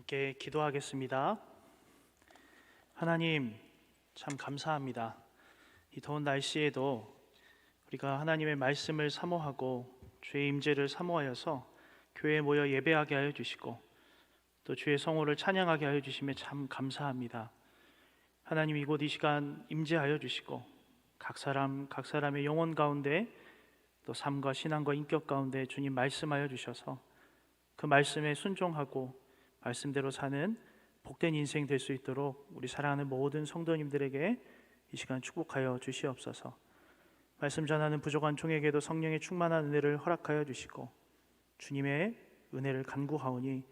함께 기도하겠습니다. 하나님, 참 감사합니다. 이 더운 날씨에도 우리가 하나님의 말씀을 사모하고 주의 임재를 사모하여서 교회에 모여 예배하게 하여 주시고 또 주의 성호를 찬양하게 하여 주심에 참 감사합니다. 하나님, 이곳 이 시간 임재하여 주시고 각 사람의 영혼 가운데 또 삶과 신앙과 인격 가운데 주님 말씀하여 주셔서 그 말씀에 순종하고 말씀대로 사는 복된 인생 될 수 있도록 우리 사랑하는 모든 성도님들에게 이 시간 축복하여 주시옵소서. 말씀 전하는 부족한 종에게도 성령의 충만한 은혜를 허락하여 주시고 주님의 은혜를 간구하오니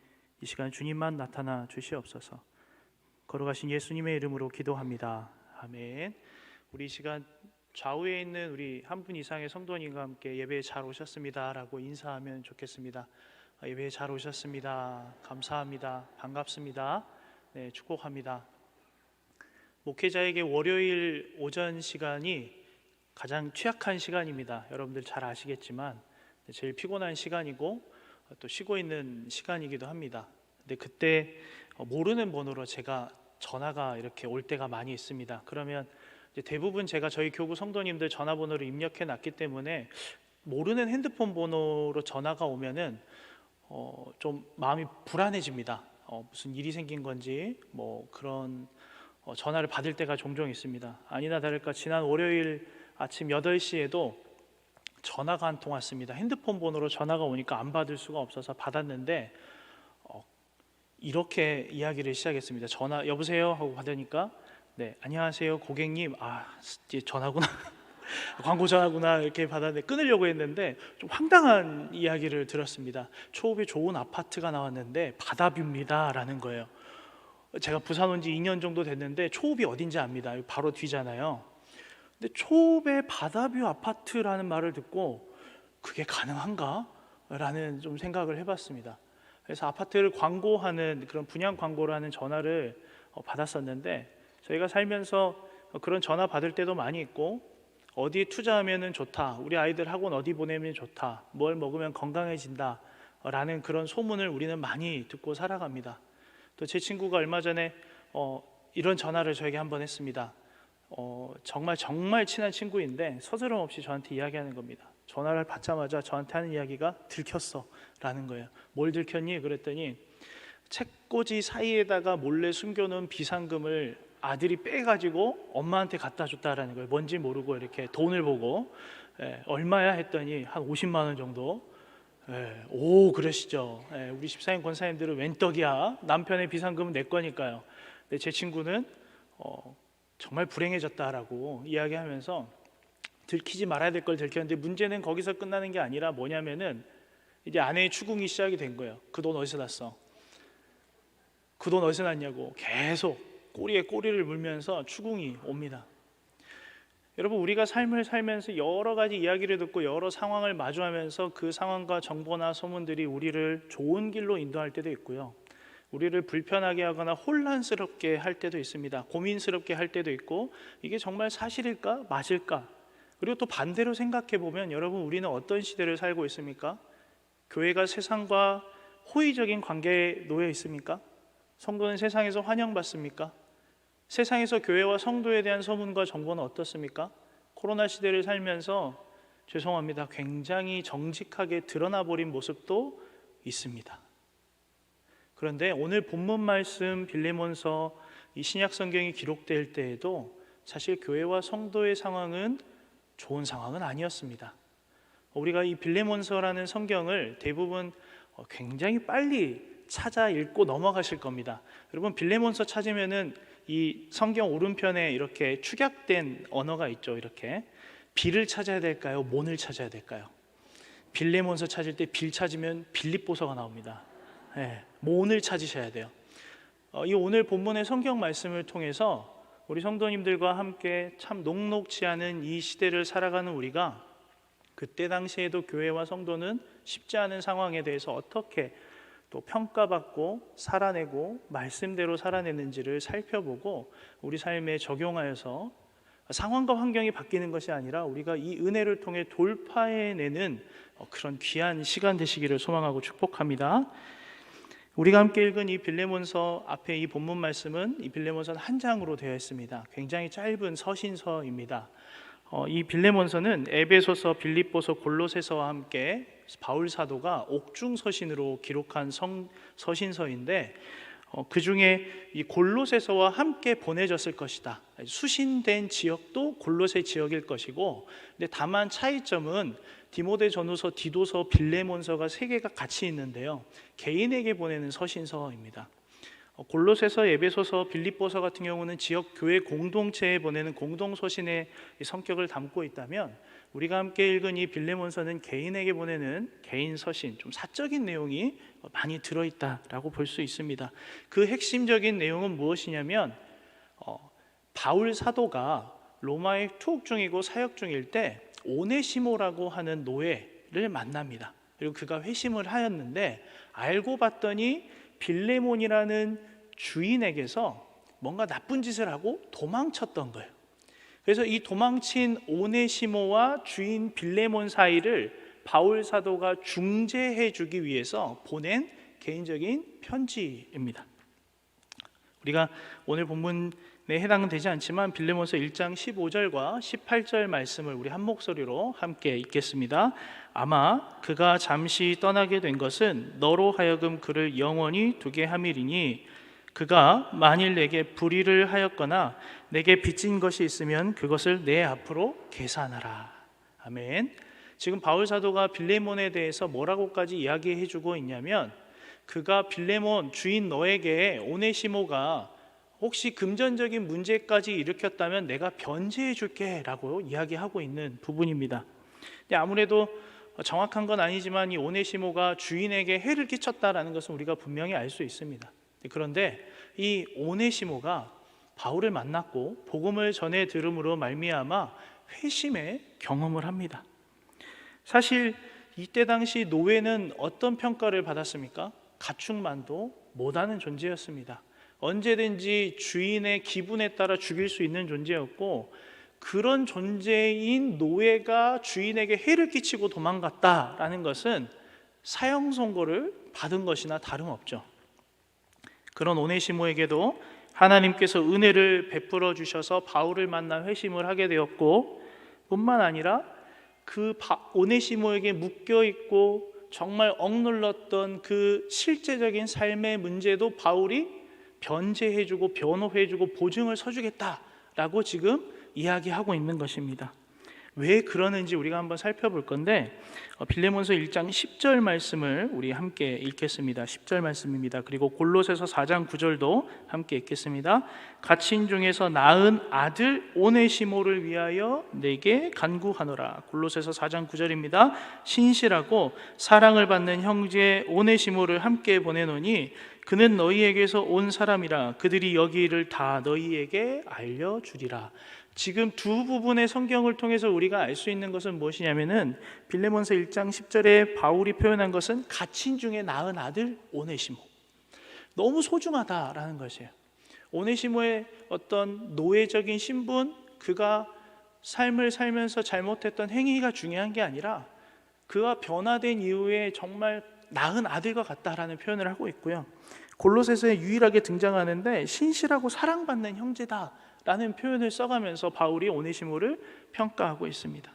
이 시간 주님만 나타나 주시옵소서. 걸어가신 예수님의 이름으로 기도합니다. 아멘. 우리 이 시간 좌우에 있는 우리 한 분 이상의 성도님과 함께 예배에 잘 오셨습니다 라고 인사하면 좋겠습니다. 예배에 잘 오셨습니다. 감사합니다. 반갑습니다. 네, 축복합니다. 목회자에게 월요일 오전 시간이 가장 취약한 시간입니다. 여러분들 잘 아시겠지만 제일 피곤한 시간이고 또 쉬고 있는 시간이기도 합니다. 근데 그때 모르는 번호로 제가 전화가 이렇게 올 때가 많이 있습니다. 그러면 이제 대부분 제가 저희 교구 성도님들 전화번호를 입력해 놨기 때문에 모르는 핸드폰 번호로 전화가 오면은 좀 마음이 불안해집니다. 무슨 일이 생긴 건지 뭐 그런 전화를 받을 때가 종종 있습니다. 아니나 다를까 지난 월요일 아침 8시에도 전화가 한 통 왔습니다. 핸드폰 번호로 전화가 오니까 안 받을 수가 없어서 받았는데 이렇게 이야기를 시작했습니다. 전화 여보세요 하고 받으니까 네, 안녕하세요 고객님. 이제 전화구나. 광고 전화구나 이렇게 받았는데 끊으려고 했는데 좀 황당한 이야기를 들었습니다. 초읍에 좋은 아파트가 나왔는데 바다뷰입니다 라는 거예요. 제가 부산 온 지 2년 정도 됐는데 초읍이 어딘지 압니다. 바로 뒤잖아요. 근데 초읍에 바다뷰 아파트라는 말을 듣고 그게 가능한가? 라는 좀 생각을 해봤습니다. 그래서 아파트를 광고하는 그런 분양 광고를 하는 전화를 받았었는데 저희가 살면서 그런 전화 받을 때도 많이 있고 어디 투자하면 좋다, 우리 아이들 학원 어디 보내면 좋다, 뭘 먹으면 건강해진다 라는 그런 소문을 우리는 많이 듣고 살아갑니다. 또 제 친구가 얼마 전에 이런 전화를 저에게 한번 했습니다. 정말 친한 친구인데 서스럼 없이 저한테 이야기하는 겁니다. 전화를 받자마자 저한테 하는 이야기가 들켰어 라는 거예요. 뭘 들켰니? 그랬더니 책꽂이 사이에다가 몰래 숨겨놓은 비상금을 아들이 빼가지고 엄마한테 갖다 줬다라는 거예요. 뭔지 모르고 이렇게 돈을 보고 얼마야 했더니 한 50만 원 정도. 오 그러시죠. 우리 집사님 권사님들은 웬 떡이야. 남편의 비상금은 내 거니까요. 근데 제 친구는 정말 불행해졌다라고 이야기하면서 들키지 말아야 될 걸 들켰는데 문제는 거기서 끝나는 게 아니라 뭐냐면은 이제 아내의 추궁이 시작이 된 거예요. 그 돈 어디서 났어? 그 돈 어디서 났냐고 계속 꼬리에 꼬리를 물면서 추궁이 옵니다. 여러분, 우리가 삶을 살면서 여러 가지 이야기를 듣고 여러 상황을 마주하면서 그 상황과 정보나 소문들이 우리를 좋은 길로 인도할 때도 있고요, 우리를 불편하게 하거나 혼란스럽게 할 때도 있습니다. 고민스럽게 할 때도 있고, 이게 정말 사실일까 맞을까? 그리고 또 반대로 생각해 보면 여러분, 우리는 어떤 시대를 살고 있습니까? 교회가 세상과 호의적인 관계에 놓여 있습니까? 성도는 세상에서 환영받습니까? 세상에서 교회와 성도에 대한 소문과 정보는 어떻습니까? 코로나 시대를 살면서 죄송합니다, 굉장히 정직하게 드러나 버린 모습도 있습니다. 그런데 오늘 본문 말씀 빌레몬서 이 신약 성경이 기록될 때에도 사실 교회와 성도의 상황은 좋은 상황은 아니었습니다. 우리가 이 빌레몬서라는 성경을 대부분 굉장히 빨리 찾아 읽고 넘어가실 겁니다. 여러분, 빌레몬서 찾으면은 이 성경 오른편에 이렇게 축약된 언어가 있죠. 이렇게 빌을 찾아야 될까요? 몬을 찾아야 될까요? 빌레몬서 찾을 때 빌 찾으면 빌립보서가 나옵니다. 몬을 찾으셔야 돼요. 이 오늘 본문의 성경 말씀을 통해서 우리 성도님들과 함께 참 녹록지 않은 이 시대를 살아가는 우리가 그때 당시에도 교회와 성도는 쉽지 않은 상황에 대해서 어떻게 또 평가받고 살아내고 말씀대로 살아내는지를 살펴보고 우리 삶에 적용하여서 상황과 환경이 바뀌는 것이 아니라 우리가 이 은혜를 통해 돌파해내는 그런 귀한 시간 되시기를 소망하고 축복합니다. 우리가 함께 읽은 이 빌레몬서 앞에 이 본문 말씀은 이 빌레몬서는 한 장으로 되어 있습니다. 굉장히 짧은 서신서입니다. 이 빌레몬서는 에베소서, 빌립보서, 골로새서와 함께 바울 사도가 옥중 서신으로 기록한 서신서인데 그 중에 이 골로새서와 함께 보내졌을 것이다. 수신된 지역도 골로새 지역일 것이고, 근데 다만 차이점은 디모데전후서, 디도서, 빌레몬서가 세 개가 같이 있는데요. 개인에게 보내는 서신서입니다. 골로새서, 에베소서, 빌립보서 같은 경우는 지역 교회 공동체에 보내는 공동 서신의 성격을 담고 있다면, 우리가 함께 읽은 이 빌레몬서는 개인에게 보내는 개인 서신, 좀 사적인 내용이 많이 들어있다라고 볼 수 있습니다. 그 핵심적인 내용은 무엇이냐면 바울 사도가 로마에 투옥 중이고 사역 중일 때 오네시모라고 하는 노예를 만납니다. 그리고 그가 회심을 하였는데 알고 봤더니 빌레몬이라는 주인에게서 뭔가 나쁜 짓을 하고 도망쳤던 거예요. 그래서 이 도망친 오네시모와 주인 빌레몬 사이를 바울 사도가 중재해 주기 위해서 보낸 개인적인 편지입니다. 우리가 오늘 본문에 해당은 되지 않지만 빌레몬서 1장 15절과 18절 말씀을 우리 한 목소리로 함께 읽겠습니다. 아마 그가 잠시 떠나게 된 것은 너로 하여금 그를 영원히 두게 함이리니 그가 만일 내게 불의를 하였거나 내게 빚진 것이 있으면 그것을 내 앞으로 계산하라. 아멘. 지금 바울 사도가 빌레몬에 대해서 뭐라고까지 이야기해 주고 있냐면, 그가 빌레몬 주인 너에게 오네시모가 혹시 금전적인 문제까지 일으켰다면 내가 변제해 줄게 라고 이야기하고 있는 부분입니다. 근데 아무래도 정확한 건 아니지만 이 오네시모가 주인에게 해를 끼쳤다라는 것은 우리가 분명히 알 수 있습니다. 그런데 이 오네시모가 바울을 만났고 복음을 전해 들음으로 말미암아 회심의 경험을 합니다. 사실 이때 당시 노예는 어떤 평가를 받았습니까? 가축만도 못하는 존재였습니다. 언제든지 주인의 기분에 따라 죽일 수 있는 존재였고, 그런 존재인 노예가 주인에게 해를 끼치고 도망갔다라는 것은 사형 선고를 받은 것이나 다름없죠. 그런 오네시모에게도 하나님께서 은혜를 베풀어 주셔서 바울을 만나 회심을 하게 되었고, 뿐만 아니라 그 오네시모에게 묶여 있고 정말 억눌렀던 그 실제적인 삶의 문제도 바울이 변제해주고 변호해주고 보증을 서주겠다라고 지금 이야기하고 있는 것입니다. 왜 그러는지 우리가 한번 살펴볼 건데, 빌레몬서 1장 10절 말씀을 우리 함께 읽겠습니다. 10절 말씀입니다. 그리고 골로새서 4장 9절도 함께 읽겠습니다. 갇힌 중에서 낳은 아들 오네시모를 위하여 내게 간구하노라. 골로새서 4장 9절입니다. 신실하고 사랑을 받는 형제 오네시모를 함께 보내노니 그는 너희에게서 온 사람이라. 그들이 여기 일을 다 너희에게 알려주리라. 지금 두 부분의 성경을 통해서 우리가 알 수 있는 것은 무엇이냐면은, 빌레몬서 1장 10절에 바울이 표현한 것은 갇힌 중에 낳은 아들 오네시모, 너무 소중하다라는 것이에요. 오네시모의 어떤 노예적인 신분, 그가 삶을 살면서 잘못했던 행위가 중요한 게 아니라 그가 변화된 이후에 정말 낳은 아들과 같다라는 표현을 하고 있고요. 골로새서에 유일하게 등장하는데 신실하고 사랑받는 형제다 라는 표현을 써가면서 바울이 오네시모를 평가하고 있습니다.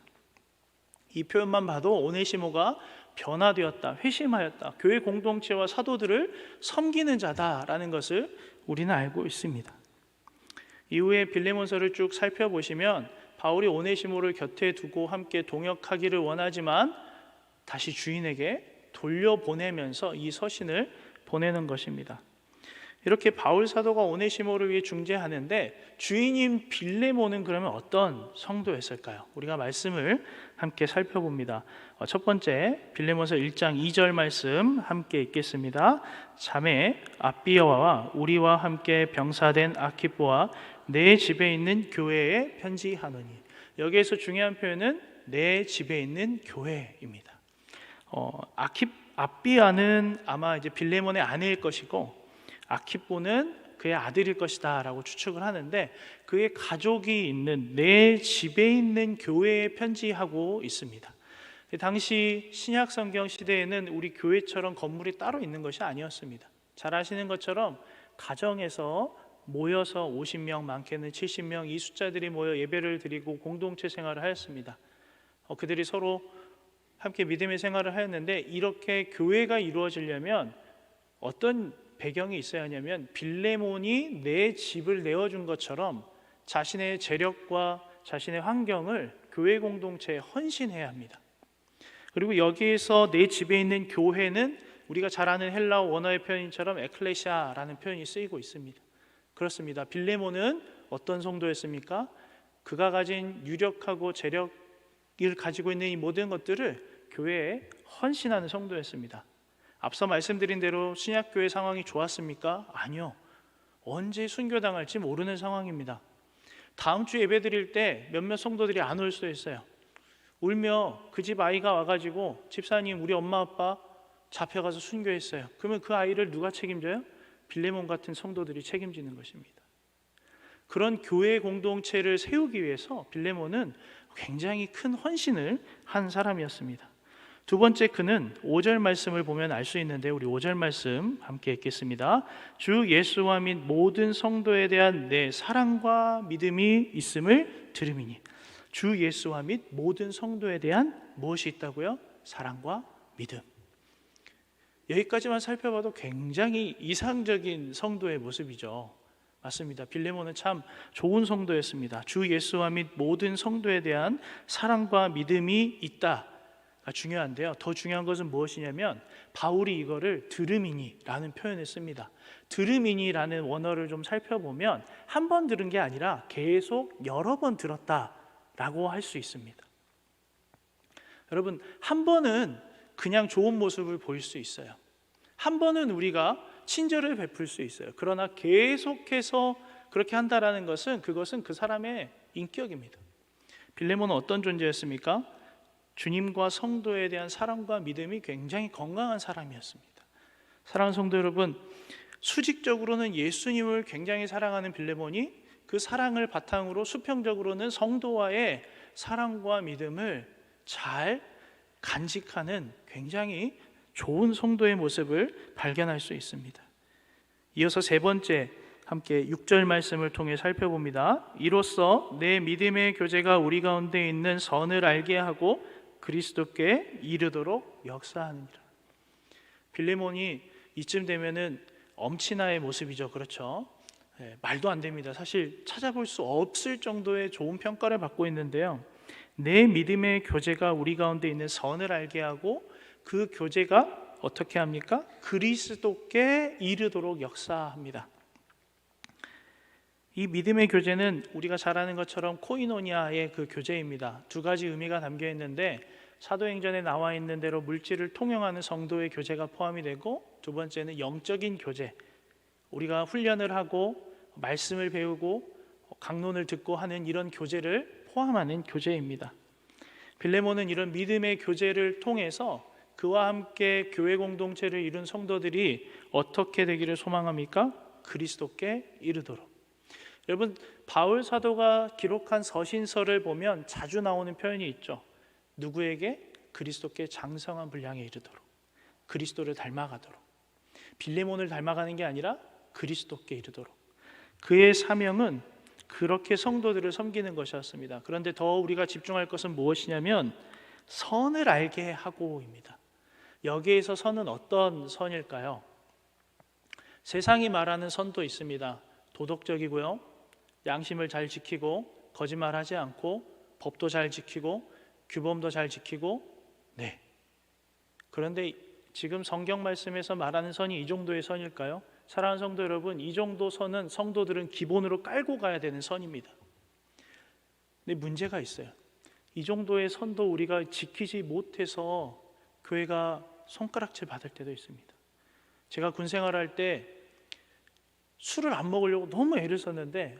이 표현만 봐도 오네시모가 변화되었다, 회심하였다, 교회 공동체와 사도들을 섬기는 자다라는 것을 우리는 알고 있습니다. 이후에 빌레몬서를 쭉 살펴보시면 바울이 오네시모를 곁에 두고 함께 동역하기를 원하지만 다시 주인에게 돌려보내면서 이 서신을 보내는 것입니다. 이렇게 바울 사도가 오네시모를 위해 중재하는데, 주인인 빌레몬은 그러면 어떤 성도였을까요? 우리가 말씀을 함께 살펴봅니다. 첫 번째, 빌레몬서 1장 2절 말씀 함께 읽겠습니다. 자매 아비아와 우리와 함께 병사된 아키포와 내 집에 있는 교회에 편지하노니. 여기에서 중요한 표현은 내 집에 있는 교회입니다. 아비아는 아마 이제 빌레몬의 아내일 것이고, 아키포는 그의 아들일 것이다 라고 추측을 하는데, 그의 가족이 있는 내 집에 있는 교회에 편지하고 있습니다. 당시 신약 성경 시대에는 우리 교회처럼 건물이 따로 있는 것이 아니었습니다. 잘 아시는 것처럼 가정에서 모여서 50명, 많게는 70명 이 숫자들이 모여 예배를 드리고 공동체 생활을 하였습니다. 그들이 서로 함께 믿음의 생활을 하였는데, 이렇게 교회가 이루어지려면 어떤 배경이 있어야 하냐면, 빌레몬이 내 집을 내어준 것처럼 자신의 재력과 자신의 환경을 교회 공동체에 헌신해야 합니다. 그리고 여기에서 내 집에 있는 교회는 우리가 잘 아는 헬라어 원어의 표현처럼 에클레시아라는 표현이 쓰이고 있습니다. 그렇습니다. 빌레몬은 어떤 성도였습니까? 그가 가진 유력하고 재력을 가지고 있는 이 모든 것들을 교회에 헌신하는 성도였습니다. 앞서 말씀드린 대로 신약교회 상황이 좋았습니까? 아니요. 언제 순교당할지 모르는 상황입니다. 다음 주 예배 드릴 때 몇몇 성도들이 안 올 수도 있어요. 울며 그 집 아이가 와가지고, 집사님 우리 엄마 아빠 잡혀가서 순교했어요. 그러면 그 아이를 누가 책임져요? 빌레몬 같은 성도들이 책임지는 것입니다. 그런 교회 공동체를 세우기 위해서 빌레몬은 굉장히 큰 헌신을 한 사람이었습니다. 두 번째, 그는 5절 말씀을 보면 알 수 있는데, 우리 5절 말씀 함께 읽겠습니다. 주 예수와 및 모든 성도에 대한 내 사랑과 믿음이 있음을 들음이니. 주 예수와 및 모든 성도에 대한 무엇이 있다고요? 사랑과 믿음. 여기까지만 살펴봐도 굉장히 이상적인 성도의 모습이죠. 맞습니다. 빌레몬은 참 좋은 성도였습니다. 주 예수와 및 모든 성도에 대한 사랑과 믿음이 있다가 중요한데요. 더 중요한 것은 무엇이냐면, 바울이 이거를 들음이니라는 표현을 씁니다. 들음이니라는 원어를 좀 살펴보면 한 번 들은 게 아니라 계속 여러 번 들었다라고 할 수 있습니다. 여러분, 한 번은 그냥 좋은 모습을 보일 수 있어요. 한 번은 우리가 친절을 베풀 수 있어요. 그러나 계속해서 그렇게 한다라는 것은, 그것은 그 사람의 인격입니다. 빌레몬은 어떤 존재였습니까? 주님과 성도에 대한 사랑과 믿음이 굉장히 건강한 사람이었습니다. 사랑하는 성도 여러분, 수직적으로는 예수님을 굉장히 사랑하는 빌레몬이 그 사랑을 바탕으로 수평적으로는 성도와의 사랑과 믿음을 잘 간직하는 굉장히 좋은 성도의 모습을 발견할 수 있습니다. 이어서 세 번째, 함께 6절 말씀을 통해 살펴봅니다. 이로써 내 믿음의 교제가 우리 가운데 있는 선을 알게 하고 그리스도께 이르도록 역사하느니라. 빌레몬이 이쯤 되면은 엄친아의 모습이죠. 그렇죠? 말도 안 됩니다. 사실 찾아볼 수 없을 정도의 좋은 평가를 받고 있는데요. 내 믿음의 교제가 우리 가운데 있는 선을 알게 하고 그 교제가 어떻게 합니까? 그리스도께 이르도록 역사합니다. 이 믿음의 교제는 우리가 잘 아는 것처럼 코이노니아의 그 교제입니다. 두 가지 의미가 담겨 있는데, 사도행전에 나와 있는 대로 물질을 통용하는 성도의 교제가 포함이 되고, 두 번째는 영적인 교제, 우리가 훈련을 하고 말씀을 배우고 강론을 듣고 하는 이런 교제를 포함하는 교제입니다. 빌레몬은 이런 믿음의 교제를 통해서 그와 함께 교회 공동체를 이룬 성도들이 어떻게 되기를 소망합니까? 그리스도께 이르도록. 여러분, 바울 사도가 기록한 서신서를 보면 자주 나오는 표현이 있죠. 누구에게? 그리스도께 장성한 분량에 이르도록, 그리스도를 닮아가도록. 빌레몬을 닮아가는 게 아니라 그리스도께 이르도록. 그의 사명은 그렇게 성도들을 섬기는 것이었습니다. 그런데 더 우리가 집중할 것은 무엇이냐면 선을 알게 하고입니다. 여기에서 선은 어떤 선일까요? 세상이 말하는 선도 있습니다. 도덕적이고요, 양심을 잘 지키고 거짓말하지 않고 법도 잘 지키고 규범도 잘 지키고, 네. 그런데 지금 성경 말씀에서 말하는 선이 이 정도의 선일까요? 사랑하는 성도 여러분, 이 정도 선은 성도들은 기본으로 깔고 가야 되는 선입니다. 근데 문제가 있어요. 이 정도의 선도 우리가 지키지 못해서 교회가 손가락질 받을 때도 있습니다. 제가 군 생활할 때 술을 안 먹으려고 너무 애를 썼는데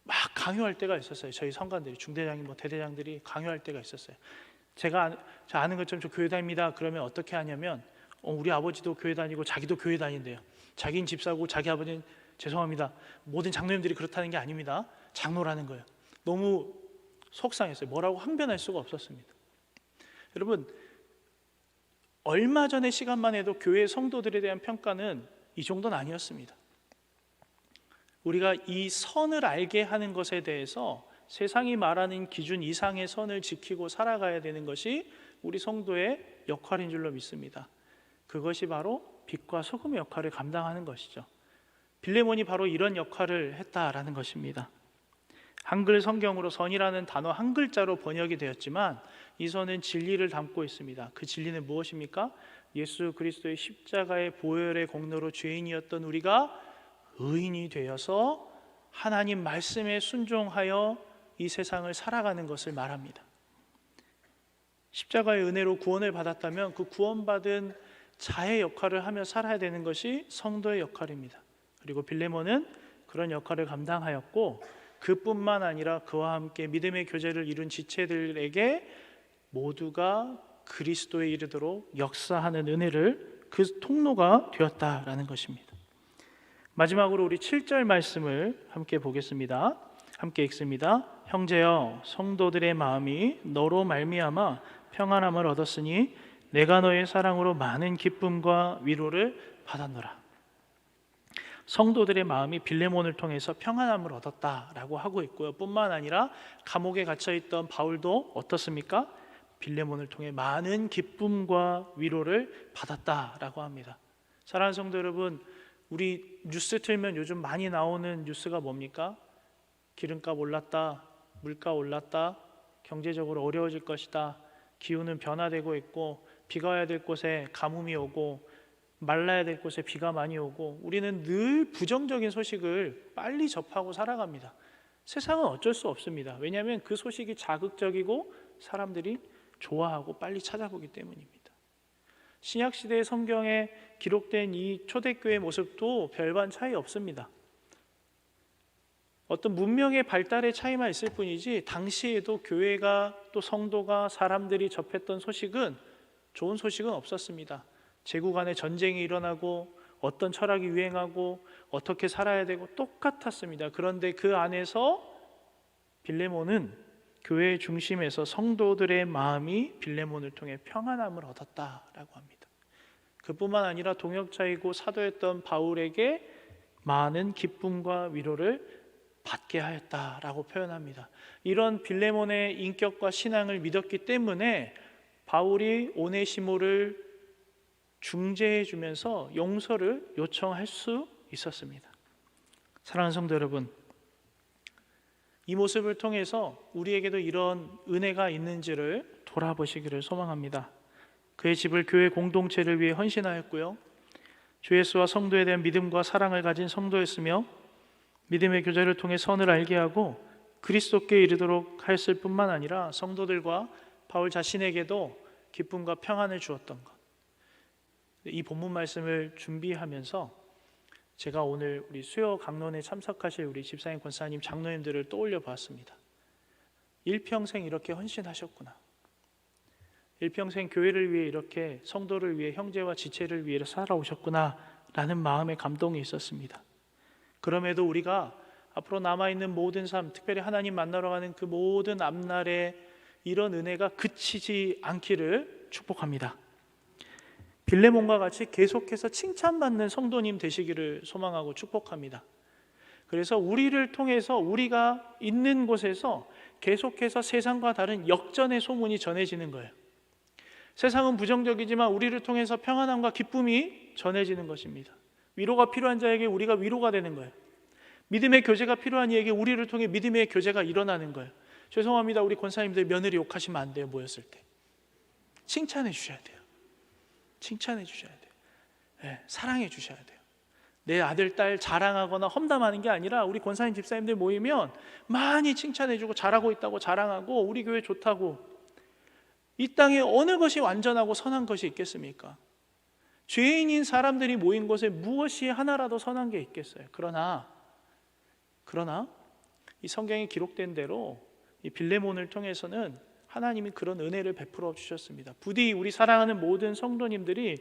막 강요할 때가 있었어요. 저희 성관들이, 중대장이 대대장들이 강요할 때가 있었어요. 제가 아는 것처럼 저 교회 다닙니다. 그러면 어떻게 하냐면 우리 아버지도 교회 다니고 자기도 교회 다닌대요. 자기는 집사고 자기 아버지는, 죄송합니다, 모든 장로님들이 그렇다는 게 아닙니다, 장로라는 거예요. 너무 속상했어요. 뭐라고 항변할 수가 없었습니다. 여러분, 얼마 전의 시간만 해도 교회 성도들에 대한 평가는 이 정도는 아니었습니다. 우리가 이 선을 알게 하는 것에 대해서 세상이 말하는 기준 이상의 선을 지키고 살아가야 되는 것이 우리 성도의 역할인 줄로 믿습니다. 그것이 바로 빛과 소금의 역할을 감당하는 것이죠. 빌레몬이 바로 이런 역할을 했다라는 것입니다. 한글 성경으로 선이라는 단어 한 글자로 번역이 되었지만 이 선은 진리를 담고 있습니다. 그 진리는 무엇입니까? 예수 그리스도의 십자가의 보혈의 공로로 죄인이었던 우리가 의인이 되어서 하나님 말씀에 순종하여 이 세상을 살아가는 것을 말합니다. 십자가의 은혜로 구원을 받았다면 그 구원받은 자의 역할을 하며 살아야 되는 것이 성도의 역할입니다. 그리고 빌레몬은 그런 역할을 감당하였고 그뿐만 아니라 그와 함께 믿음의 교제를 이룬 지체들에게 모두가 그리스도에 이르도록 역사하는 은혜를 그 통로가 되었다라는 것입니다. 마지막으로 우리 7절 말씀을 함께 보겠습니다. 함께 읽습니다. 형제여 성도들의 마음이 너로 말미암아 평안함을 얻었으니 내가 너의 사랑으로 많은 기쁨과 위로를 받았노라. 성도들의 마음이 빌레몬을 통해서 평안함을 얻었다라고 하고 있고요. 뿐만 아니라 감옥에 갇혀있던 바울도 어떻습니까? 빌레몬을 통해 많은 기쁨과 위로를 받았다라고 합니다. 사랑하는 성도 여러분, 우리 뉴스 틀면 요즘 많이 나오는 뉴스가 뭡니까? 기름값 올랐다, 물가 올랐다, 경제적으로 어려워질 것이다, 기후는 변화되고 있고 비가 와야 될 곳에 가뭄이 오고 말라야 될 곳에 비가 많이 오고 우리는 늘 부정적인 소식을 빨리 접하고 살아갑니다. 세상은 어쩔 수 없습니다. 왜냐하면 그 소식이 자극적이고 사람들이 좋아하고 빨리 찾아보기 때문입니다. 신약시대의 성경에 기록된 이 초대교회의 모습도 별반 차이 없습니다. 어떤 문명의 발달의 차이만 있을 뿐이지 당시에도 교회가 또 성도가 사람들이 접했던 소식은 좋은 소식은 없었습니다. 제국 간에 전쟁이 일어나고 어떤 철학이 유행하고 어떻게 살아야 되고 똑같았습니다. 그런데 그 안에서 빌레몬은 교회의 중심에서 성도들의 마음이 빌레몬을 통해 평안함을 얻었다라고 합니다. 그뿐만 아니라 동역자이고 사도였던 바울에게 많은 기쁨과 위로를 받게 하였다라고 표현합니다. 이런 빌레몬의 인격과 신앙을 믿었기 때문에 바울이 오네시모를 중재해 주면서 용서를 요청할 수 있었습니다. 사랑하는 성도 여러분, 이 모습을 통해서 우리에게도 이런 은혜가 있는지를 돌아보시기를 소망합니다. 그의 집을 교회 공동체를 위해 헌신하였고요, 주 예수와 성도에 대한 믿음과 사랑을 가진 성도였으며 믿음의 교제를 통해 선을 알게 하고 그리스도께 이르도록 하였을 뿐만 아니라 성도들과 바울 자신에게도 기쁨과 평안을 주었던 것, 이 본문 말씀을 준비하면서 제가 오늘 우리 수요 강론에 참석하실 우리 집사님, 권사님, 장로님들을 떠올려 보았습니다. 일평생 이렇게 헌신하셨구나. 일평생 교회를 위해 이렇게 성도를 위해 형제와 지체를 위해 살아오셨구나 라는 마음의 감동이 있었습니다. 그럼에도 우리가 앞으로 남아있는 모든 삶, 특별히 하나님 만나러 가는 그 모든 앞날에 이런 은혜가 그치지 않기를 축복합니다. 빌레몬과 같이 계속해서 칭찬받는 성도님 되시기를 소망하고 축복합니다. 그래서 우리를 통해서 우리가 있는 곳에서 계속해서 세상과 다른 역전의 소문이 전해지는 거예요. 세상은 부정적이지만 우리를 통해서 평안함과 기쁨이 전해지는 것입니다. 위로가 필요한 자에게 우리가 위로가 되는 거예요. 믿음의 교제가 필요한 이에게 우리를 통해 믿음의 교제가 일어나는 거예요. 죄송합니다. 우리 권사님들 며느리 욕하시면 안 돼요. 모였을 때 칭찬해 주셔야 돼요. 칭찬해 주셔야 돼요. 네, 사랑해 주셔야 돼요. 내 아들, 딸 자랑하거나 험담하는 게 아니라 우리 권사님, 집사님들 모이면 많이 칭찬해 주고 잘하고 있다고 자랑하고 우리 교회 좋다고. 이 땅에 어느 것이 완전하고 선한 것이 있겠습니까? 죄인인 사람들이 모인 곳에 무엇이 하나라도 선한 게 있겠어요? 그러나 이 성경에 기록된 대로 이 빌레몬을 통해서는 하나님이 그런 은혜를 베풀어 주셨습니다. 부디 우리 사랑하는 모든 성도님들이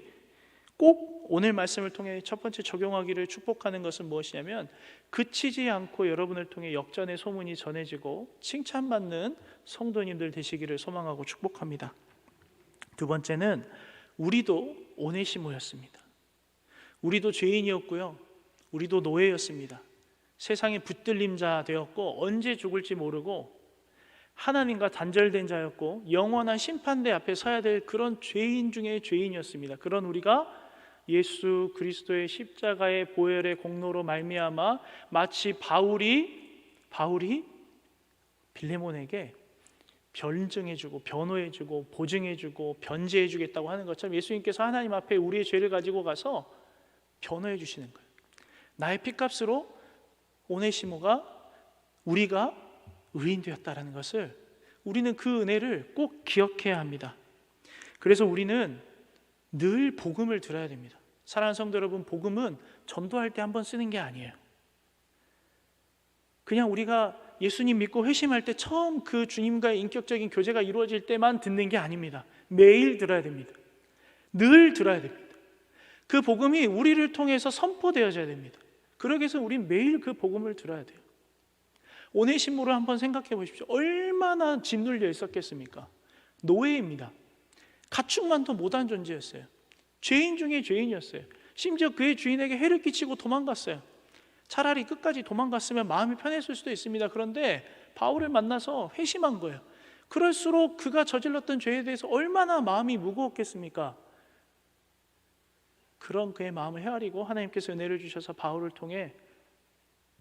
꼭 오늘 말씀을 통해 첫 번째 적용하기를 축복하는 것은 무엇이냐면 그치지 않고 여러분을 통해 역전의 소문이 전해지고 칭찬받는 성도님들 되시기를 소망하고 축복합니다. 두 번째는 우리도 오네시모였습니다. 우리도 죄인이었고요. 우리도 노예였습니다. 세상의 붙들림자 되었고 언제 죽을지 모르고 하나님과 단절된 자였고 영원한 심판대 앞에 서야 될 그런 죄인 중에 죄인이었습니다. 그런 우리가 예수 그리스도의 십자가의 보혈의 공로로 말미암아 마치 바울이 빌레몬에게 변증해주고 변호해주고 보증해주고 변제해주겠다고 하는 것처럼 예수님께서 하나님 앞에 우리의 죄를 가지고 가서 변호해 주시는 거예요. 나의 피값으로 오네시모가 우리가 의인되었다라는 것을 우리는 그 은혜를 꼭 기억해야 합니다. 그래서 우리는 늘 복음을 들어야 됩니다. 사랑하는 성도 여러분, 복음은 전도할 때 한번 쓰는 게 아니에요. 그냥 우리가 예수님 믿고 회심할 때 처음 그 주님과의 인격적인 교제가 이루어질 때만 듣는 게 아닙니다. 매일 들어야 됩니다. 늘 들어야 됩니다. 그 복음이 우리를 통해서 선포되어져야 됩니다. 그러기 위해서 우린 매일 그 복음을 들어야 돼요. 오네시모를 한번 생각해 보십시오. 얼마나 짓눌려 있었겠습니까? 노예입니다. 가축만도 못한 존재였어요. 죄인 중에 죄인이었어요. 심지어 그의 주인에게 해를 끼치고 도망갔어요. 차라리 끝까지 도망갔으면 마음이 편했을 수도 있습니다. 그런데 바울을 만나서 회심한 거예요. 그럴수록 그가 저질렀던 죄에 대해서 얼마나 마음이 무거웠겠습니까? 그런 그의 마음을 헤아리고 하나님께서 은혜를 주셔서 바울을 통해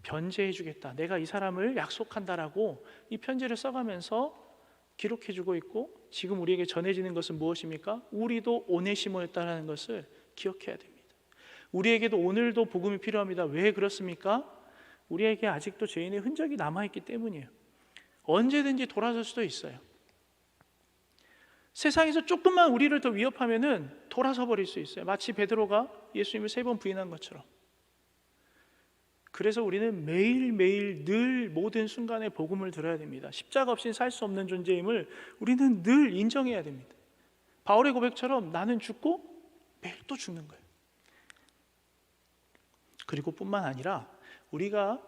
변제해 주겠다, 내가 이 사람을 약속한다라고 이 편지를 써가면서 기록해 주고 있고, 지금 우리에게 전해지는 것은 무엇입니까? 우리도 오네시모였다는 것을 기억해야 됩니다. 우리에게도 오늘도 복음이 필요합니다. 왜 그렇습니까? 우리에게 아직도 죄인의 흔적이 남아있기 때문이에요. 언제든지 돌아설 수도 있어요. 세상에서 조금만 우리를 더 위협하면은 돌아서 버릴 수 있어요. 마치 베드로가 예수님을 3번 부인한 것처럼. 그래서 우리는 매일매일 늘 모든 순간에 복음을 들어야 됩니다. 십자가 없이는 살 수 없는 존재임을 우리는 늘 인정해야 됩니다. 바울의 고백처럼 나는 죽고 매일 또 죽는 거예요. 그리고 뿐만 아니라 우리가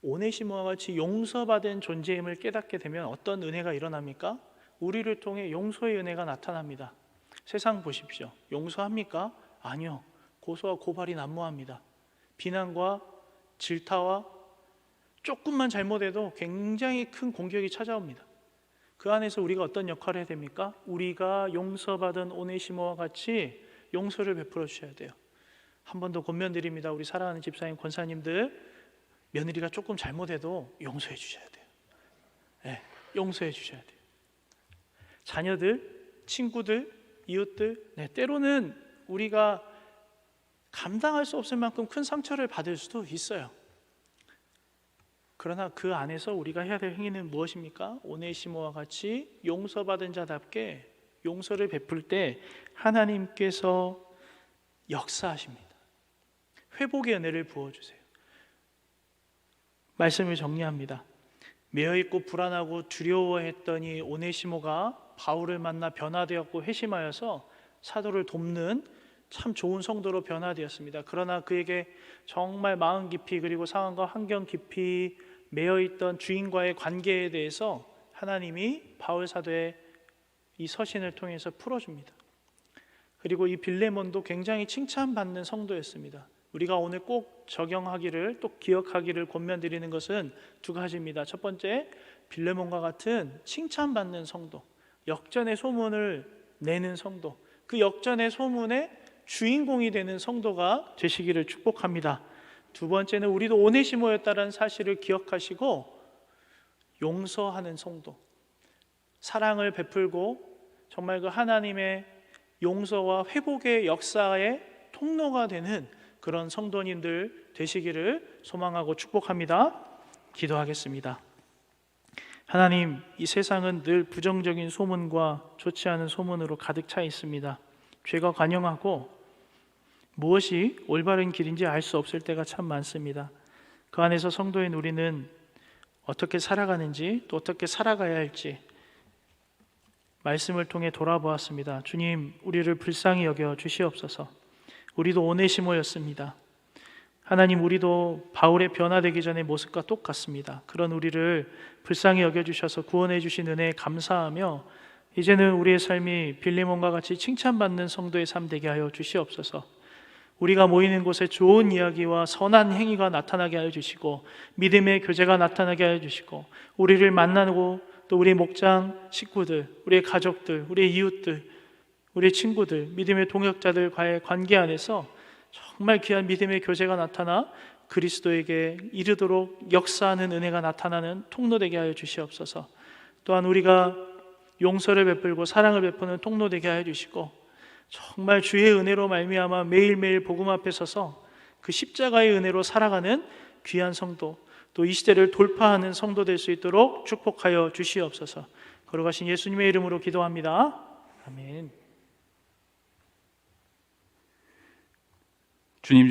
오네시모와 같이 용서받은 존재임을 깨닫게 되면 어떤 은혜가 일어납니까? 우리를 통해 용서의 은혜가 나타납니다. 세상 보십시오. 용서합니까? 아니요. 고소와 고발이 난무합니다. 비난과 질타와 조금만 잘못해도 굉장히 큰 공격이 찾아옵니다. 그 안에서 우리가 어떤 역할을 해야 됩니까? 우리가 용서받은 오네시모와 같이 용서를 베풀어 주셔야 돼요. 한 번 더 권면드립니다. 우리 사랑하는 집사님, 권사님들, 며느리가 조금 잘못해도 용서해 주셔야 돼요. 네, 용서해 주셔야 돼요. 자녀들, 친구들, 이웃들, 때로는 우리가 감당할 수 없을 만큼 큰 상처를 받을 수도 있어요. 그러나 그 안에서 우리가 해야 될 행위는 무엇입니까? 오네시모와 같이 용서받은 자답게 용서를 베풀 때 하나님께서 역사하십니다. 회복의 은혜를 부어주세요. 말씀을 정리합니다. 매여있고 불안하고 두려워했더니 오네시모가 바울을 만나 변화되었고 회심하여서 사도를 돕는 참 좋은 성도로 변화되었습니다. 그러나 그에게 정말 마음 깊이 그리고 상황과 환경 깊이 매여있던 주인과의 관계에 대해서 하나님이 바울 사도의 이 서신을 통해서 풀어줍니다. 그리고 이 빌레몬도 굉장히 칭찬받는 성도였습니다. 우리가 오늘 꼭 적용하기를, 또 기억하기를 권면드리는 것은 두 가지입니다. 첫 번째, 빌레몬과 같은 칭찬받는 성도, 역전의 소문을 내는 성도, 그 역전의 소문의 주인공이 되는 성도가 되시기를 축복합니다. 두 번째는 우리도 오네시모였다는 사실을 기억하시고 용서하는 성도, 사랑을 베풀고 정말 그 하나님의 용서와 회복의 역사의 통로가 되는 그런 성도님들 되시기를 소망하고 축복합니다. 기도하겠습니다. 하나님, 이 세상은 늘 부정적인 소문과 좋지 않은 소문으로 가득 차 있습니다. 죄가 관영하고 무엇이 올바른 길인지 알 수 없을 때가 참 많습니다. 그 안에서 성도인 우리는 어떻게 살아가는지, 또 어떻게 살아가야 할지 말씀을 통해 돌아보았습니다. 주님, 우리를 불쌍히 여겨 주시옵소서. 우리도 오네시모였습니다. 하나님, 우리도 바울의 변화되기 전의 모습과 똑같습니다. 그런 우리를 불쌍히 여겨주셔서 구원해 주신 은혜에 감사하며 이제는 우리의 삶이 빌레몬과 같이 칭찬받는 성도의 삶 되게 하여 주시옵소서. 우리가 모이는 곳에 좋은 이야기와 선한 행위가 나타나게 하여 주시고 믿음의 교제가 나타나게 하여 주시고 우리를 만나고 또 우리 목장 식구들, 우리의 가족들, 우리의 이웃들, 우리의 친구들, 믿음의 동역자들과의 관계 안에서 정말 귀한 믿음의 교제가 나타나 그리스도에게 이르도록 역사하는 은혜가 나타나는 통로 되게 하여 주시옵소서. 또한 우리가 용서를 베풀고 사랑을 베푸는 통로 되게 하여 주시고 정말 주의 은혜로 말미암아 매일매일 복음 앞에 서서 그 십자가의 은혜로 살아가는 귀한 성도, 또 이 시대를 돌파하는 성도 될 수 있도록 축복하여 주시옵소서. 걸어가신 예수님의 이름으로 기도합니다. 아멘.